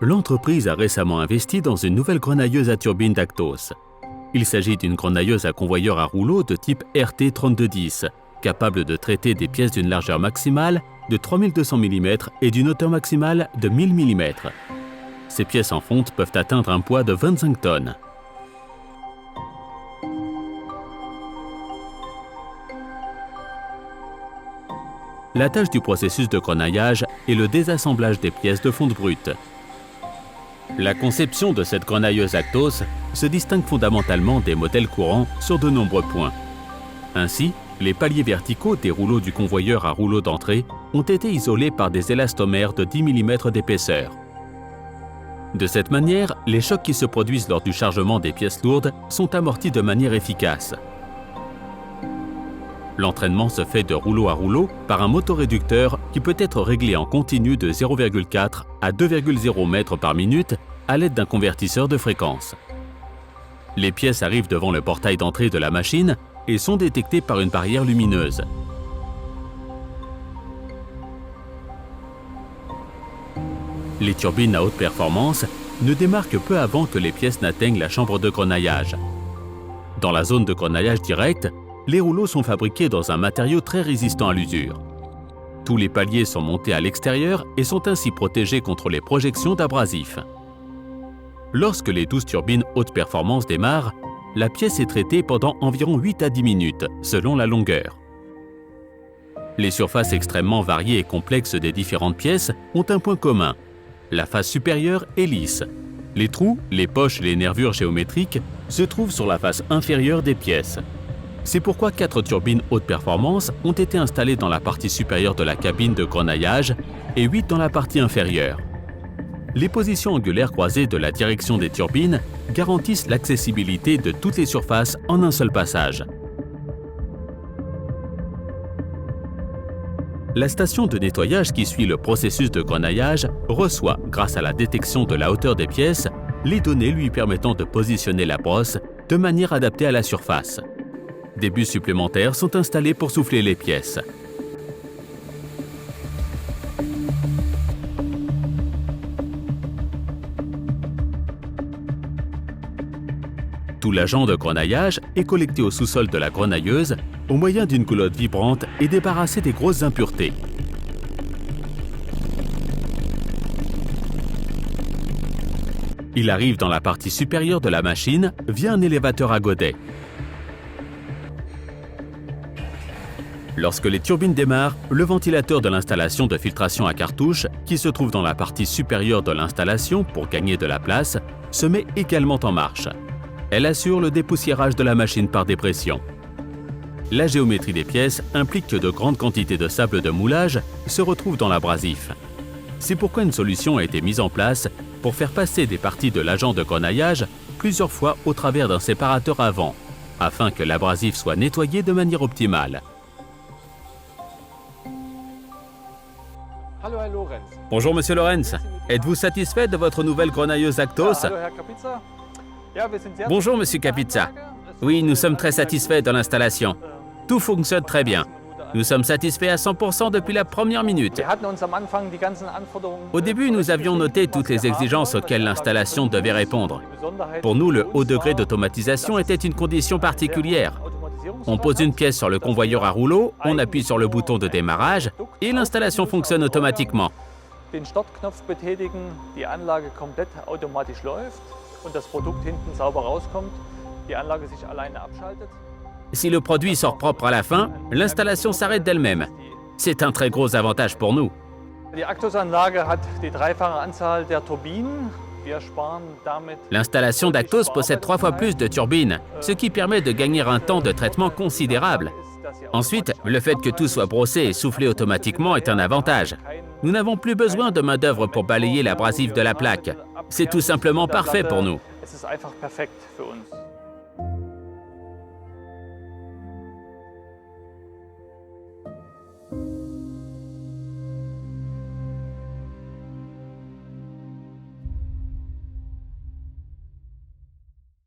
L'entreprise a récemment investi dans une nouvelle grenailleuse à turbine d'Actos. Il s'agit d'une grenailleuse à convoyeur à rouleau de type RT3210, capable de traiter des pièces d'une largeur maximale de 3200 mm et d'une hauteur maximale de 1000 mm. Ces pièces en fonte peuvent atteindre un poids de 25 tonnes. La tâche du processus de grenaillage est le désassemblage des pièces de fonte brute. La conception de cette grenailleuse Actos se distingue fondamentalement des modèles courants sur de nombreux points. Ainsi, les paliers verticaux des rouleaux du convoyeur à rouleau d'entrée ont été isolés par des élastomères de 10 mm d'épaisseur. De cette manière, les chocs qui se produisent lors du chargement des pièces lourdes sont amortis de manière efficace. L'entraînement se fait de rouleau à rouleau par un motoréducteur qui peut être réglé en continu de 0,4 à 2,0 mètres par minute à l'aide d'un convertisseur de fréquence. Les pièces arrivent devant le portail d'entrée de la machine et sont détectées par une barrière lumineuse. Les turbines à haute performance ne démarrent que peu avant que les pièces n'atteignent la chambre de grenaillage. Dans la zone de grenaillage direct, les rouleaux sont fabriqués dans un matériau très résistant à l'usure. Tous les paliers sont montés à l'extérieur et sont ainsi protégés contre les projections d'abrasifs. Lorsque les 12 turbines haute performance démarrent, la pièce est traitée pendant environ 8 à 10 minutes, selon la longueur. Les surfaces extrêmement variées et complexes des différentes pièces ont un point commun. La face supérieure est lisse. Les trous, les poches et les nervures géométriques se trouvent sur la face inférieure des pièces. C'est pourquoi 4 turbines haute performance ont été installées dans la partie supérieure de la cabine de grenaillage et 8 dans la partie inférieure. Les positions angulaires croisées de la direction des turbines garantissent l'accessibilité de toutes les surfaces en un seul passage. La station de nettoyage qui suit le processus de grenaillage reçoit, grâce à la détection de la hauteur des pièces, les données lui permettant de positionner la brosse de manière adaptée à la surface. Des bus supplémentaires sont installés pour souffler les pièces. Tout l'agent de grenaillage est collecté au sous-sol de la grenailleuse au moyen d'une culotte vibrante et débarrassé des grosses impuretés. Il arrive dans la partie supérieure de la machine via un élévateur à godet. Lorsque les turbines démarrent, le ventilateur de l'installation de filtration à cartouche, qui se trouve dans la partie supérieure de l'installation pour gagner de la place, se met également en marche. Elle assure le dépoussiérage de la machine par dépression. La géométrie des pièces implique que de grandes quantités de sable de moulage se retrouvent dans l'abrasif. C'est pourquoi une solution a été mise en place pour faire passer des parties de l'agent de grenaillage plusieurs fois au travers d'un séparateur avant, afin que l'abrasif soit nettoyé de manière optimale. Bonjour Monsieur Lorenz, êtes-vous satisfait de votre nouvelle grenailleuse Actos? Bonjour Monsieur Capizza. Oui, nous sommes très satisfaits de l'installation. Tout fonctionne très bien. Nous sommes satisfaits à 100% depuis la première minute. Au début, nous avions noté toutes les exigences auxquelles l'installation devait répondre. Pour nous, le haut degré d'automatisation était une condition particulière. On pose une pièce sur le convoyeur à rouleau, on appuie sur le bouton de démarrage et l'installation fonctionne automatiquement. Den Startknopf betätigen, die Anlage komplett automatisch läuft und das Produkt hinten sauber rauskommt, die Anlage sich alleine abschaltet. Si le produit sort propre à la fin, l'installation s'arrête d'elle-même. C'est un très gros avantage pour nous. Die Actos-Anlage hat die dreifache Anzahl der Turbinen. Wir sparen damit. L'installation d'Actos possède 3 fois plus de turbines, ce qui permet de gagner un temps de traitement considérable. Ensuite, le fait que tout soit brossé et soufflé automatiquement est un avantage. Nous n'avons plus besoin de main-d'œuvre pour balayer l'abrasif de la plaque. C'est tout simplement parfait pour nous. Es ist einfach perfekt für uns.